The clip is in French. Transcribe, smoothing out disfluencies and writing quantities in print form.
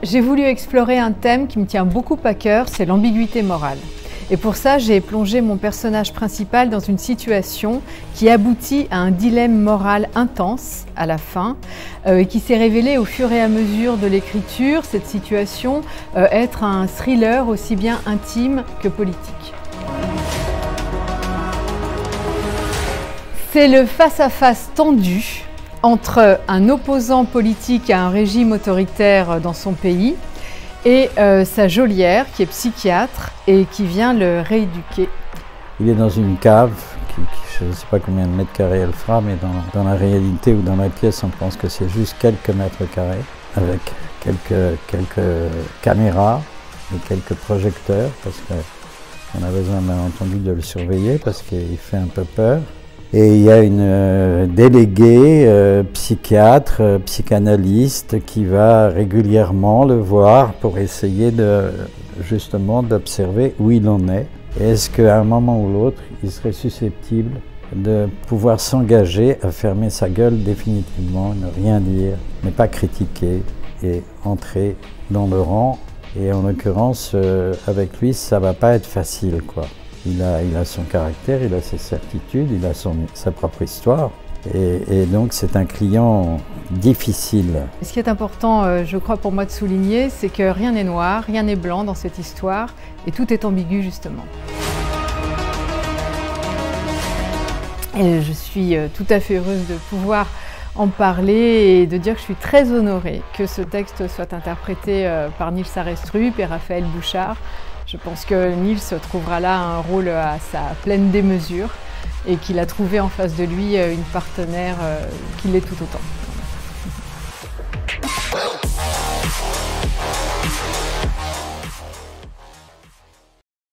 J'ai voulu explorer un thème qui me tient beaucoup à cœur, c'est l'ambiguïté morale. Et pour ça, j'ai plongé mon personnage principal dans une situation qui aboutit à un dilemme moral intense à la fin et qui s'est révélé au fur et à mesure de l'écriture, cette situation être un thriller aussi bien intime que politique. C'est le face-à-face tendu entre un opposant politique à un régime autoritaire dans son pays et sa geôlière qui est psychiatre et qui vient le rééduquer. Il est dans une cave, je ne sais pas combien de mètres carrés elle fera, mais dans la réalité ou dans la pièce, on pense que c'est juste quelques mètres carrés, avec quelques caméras et quelques projecteurs, parce qu'on a besoin bien entendu de le surveiller, parce qu'il fait un peu peur. Et il y a une déléguée psychiatre, psychanalyste qui va régulièrement le voir pour essayer justement d'observer où il en est. Et est-ce qu'à un moment ou l'autre, il serait susceptible de pouvoir s'engager à fermer sa gueule définitivement, ne rien dire, ne pas critiquer et entrer dans le rang. Et en l'occurrence, avec lui, ça va pas être facile, quoi. Il a son caractère, il a ses certitudes, il a sa propre histoire. Et donc c'est un client difficile. Ce qui est important, je crois, pour moi de souligner, c'est que rien n'est noir, rien n'est blanc dans cette histoire, et tout est ambigu justement. Et je suis tout à fait heureuse de pouvoir en parler et de dire que je suis très honorée que ce texte soit interprété par Nils Arestrup et Raphaël Bouchard. Je pense que Nils trouvera là un rôle à sa pleine démesure et qu'il a trouvé en face de lui une partenaire qui l'est tout autant.